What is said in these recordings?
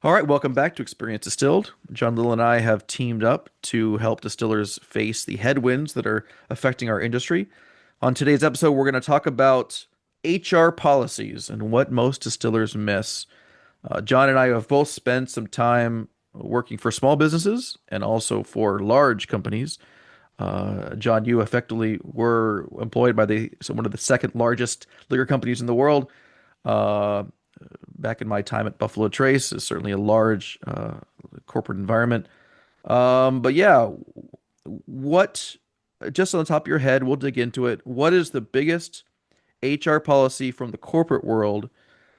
All right, welcome back to Experience Distilled. John Little and I have teamed up to help distillers face the headwinds that are affecting our industry. On today's episode, we're going to talk about HR policies and what most distillers miss. John and I have both spent some time working for small businesses and also for large companies. John, you effectively were employed by one of the second largest liquor companies in the world. Uh, Back in my time at Buffalo Trace is certainly a large corporate environment. But yeah, what, just on the top of your head, we'll dig into it. What is the biggest HR policy from the corporate world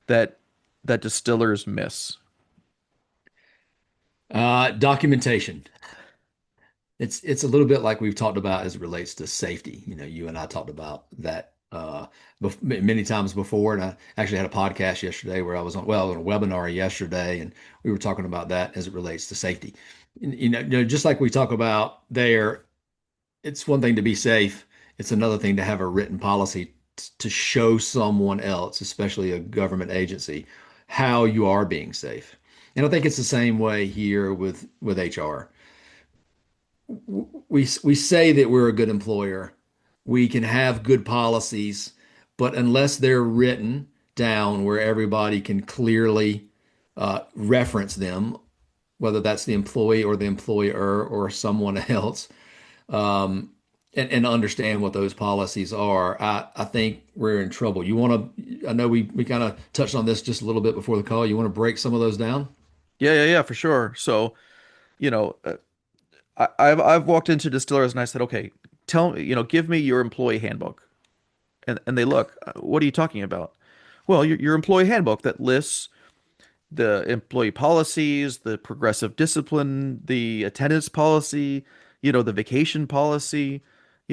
that distillers miss? Documentation. It's a little bit like we've talked about as it relates to safety. You know, you and I talked about that many times before, and I actually had a podcast yesterday where I was on a webinar yesterday, and we were talking about that as it relates to safety. Just like we talk about there, it's one thing to be safe. It's another thing to have a written policy to show someone else, especially a government agency, how you are being safe. And I think it's the same way here with HR. We say that we're a good employer. We can have good policies, but unless they're written down where everybody can clearly reference them, whether that's the employee or the employer or someone else, um, and understand what those policies are, I think we're in trouble. I know we kind of touched on this just a little bit before the call. You want to break some of those down? Yeah, for sure. So, you know, I've walked into distillers and I said, okay, tell me, give me your employee handbook. And they look, what are you talking about? Well, your employee handbook that lists the employee policies, the progressive discipline, the attendance policy, the vacation policy,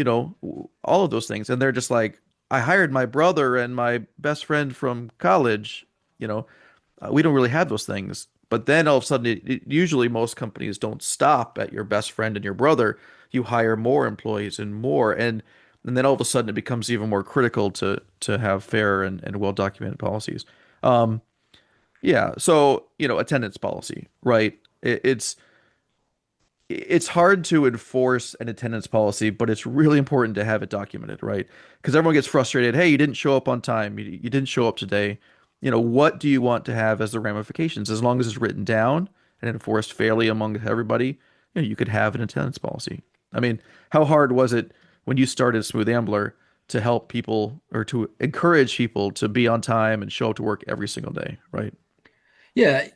all of those things. And they're just like, I hired my brother and my best friend from college, we don't really have those things. But then all of a sudden, usually most companies don't stop at your best friend and your brother. You hire more employees and more, and then all of a sudden it becomes even more critical to have fair and well documented policies. Um, yeah, so attendance policy, right? It's hard to enforce an attendance policy, but it's really important to have it documented, right? Because everyone gets frustrated. Hey, you didn't show up on time. You didn't show up today. What do you want to have as the ramifications? As long as it's written down and enforced fairly among everybody, you could have an attendance policy. I mean, how hard was it when you started Smooth Ambler to help people or to encourage people to be on time and show up to work every single day, right? Yeah.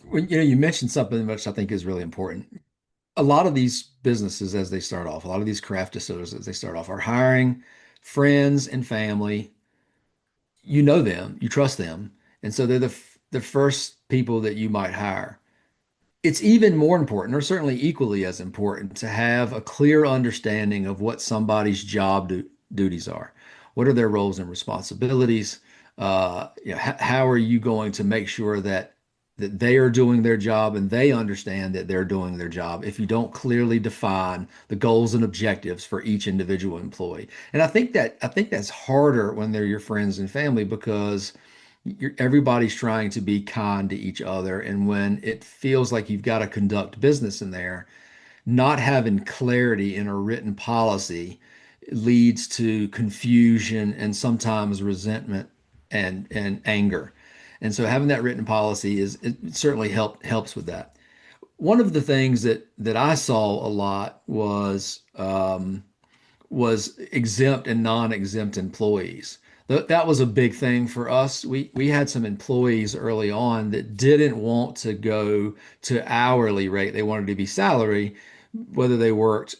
When you mentioned something which I think is really important. A lot of these businesses, as they start off, a lot of these craft distillers, as they start off, are hiring friends and family. You know them, you trust them, and so they're the first people that you might hire. It's even more important, or certainly equally as important, to have a clear understanding of what somebody's duties are. What are their roles and responsibilities? How are you going to make sure that they are doing their job and they understand that they're doing their job if you don't clearly define the goals and objectives for each individual employee. And I think that's harder when they're your friends and family because everybody's trying to be kind to each other. And when it feels like you've got to conduct business in there, not having clarity in a written policy leads to confusion and sometimes resentment and anger. And so having that written policy is it certainly helps with that. One of the things that I saw a lot was exempt and non-exempt employees. That was a big thing for us. We had some employees early on that didn't want to go to hourly rate. They wanted to be salary, whether they worked,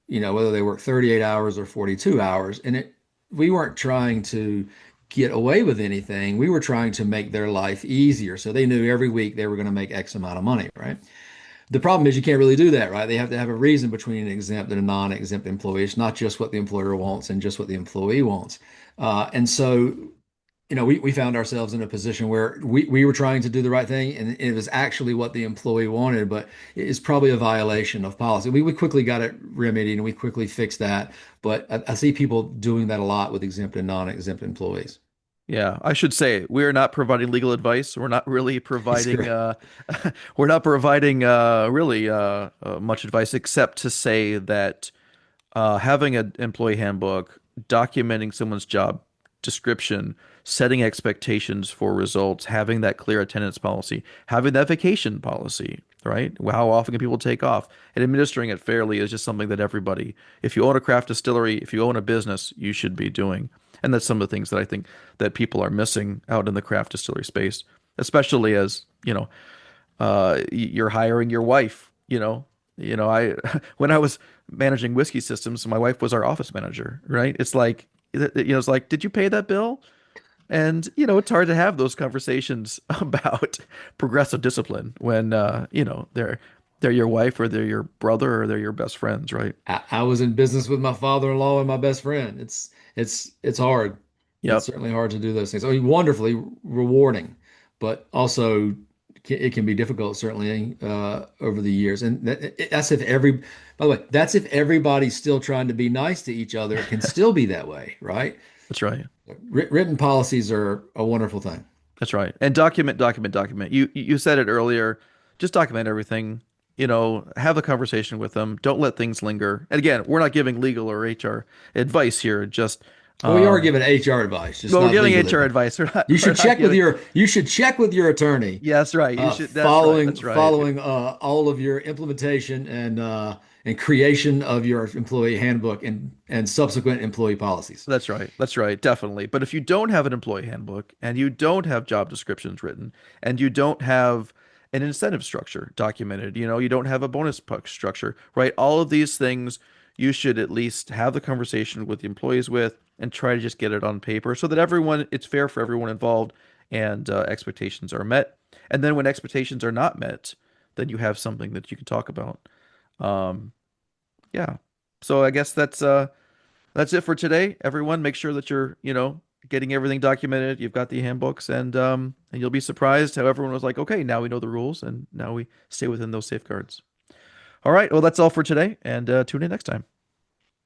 whether they worked 38 hours or 42 hours. And we weren't trying to get away with anything. We were trying to make their life easier. So they knew every week they were going to make X amount of money, right? The problem is you can't really do that, right? They have to have a reason between an exempt and a non-exempt employee. It's not just what the employer wants and just what the employee wants. And so, we found ourselves in a position where we were trying to do the right thing, and it was actually what the employee wanted, but it's probably a violation of policy. We quickly got it remedied and we quickly fixed that. But I see people doing that a lot with exempt and non-exempt employees. Yeah, I should say we are not providing legal advice. We're not really It's providing great. we're not providing really much advice except to say that having an employee handbook, documenting someone's job description, setting expectations for results, having that clear attendance policy, having that vacation policy, right? How often can people take off? And administering it fairly is just something that everybody, if you own a craft distillery, if you own a business, you should be doing. And that's some of the things that I think that people are missing out in the craft distillery space, especially as, you're hiring your wife, I when I was managing whiskey systems, my wife was our office manager, right? It's like, did you pay that bill? And it's hard to have those conversations about progressive discipline when they're your wife or they're your brother or they're your best friends, right? I was in business with my father-in-law and my best friend. It's hard. It's Yep, certainly hard to do those things. I mean, wonderfully rewarding, but also it can be difficult, certainly over the years. And that's if every, by the way, that's if everybody's still trying to be nice to each other. It can still be that way, right? that's right. Written policies are a wonderful thing. That's right. And document, document, document. You said it earlier. Just document everything. Have a conversation with them. Don't let things linger. And again, we're not giving legal or HR advice here. Just Well, we are um, giving HR advice, just well, we're not giving legal HR advice. advice. We're not. You We're should not check with giving. your attorney Yeah, that's right. You should. That's right. following That's right. all of your implementation and creation of your employee handbook and subsequent employee policies. That's right. That's right. Definitely. But if you don't have an employee handbook and you don't have job descriptions written and you don't have an incentive structure documented, you don't have a bonus puck structure, right? All of these things you should at least have the conversation with the employees with and try to just get it on paper so that it's fair for everyone involved and expectations are met. And then when expectations are not met, then you have something that you can talk about. Um, yeah. So I guess that's it for today, everyone. Make sure that you're, getting everything documented. You've got the handbooks and you'll be surprised how everyone was like, okay, now we know the rules and now we stay within those safeguards. All right, well, that's all for today and tune in next time.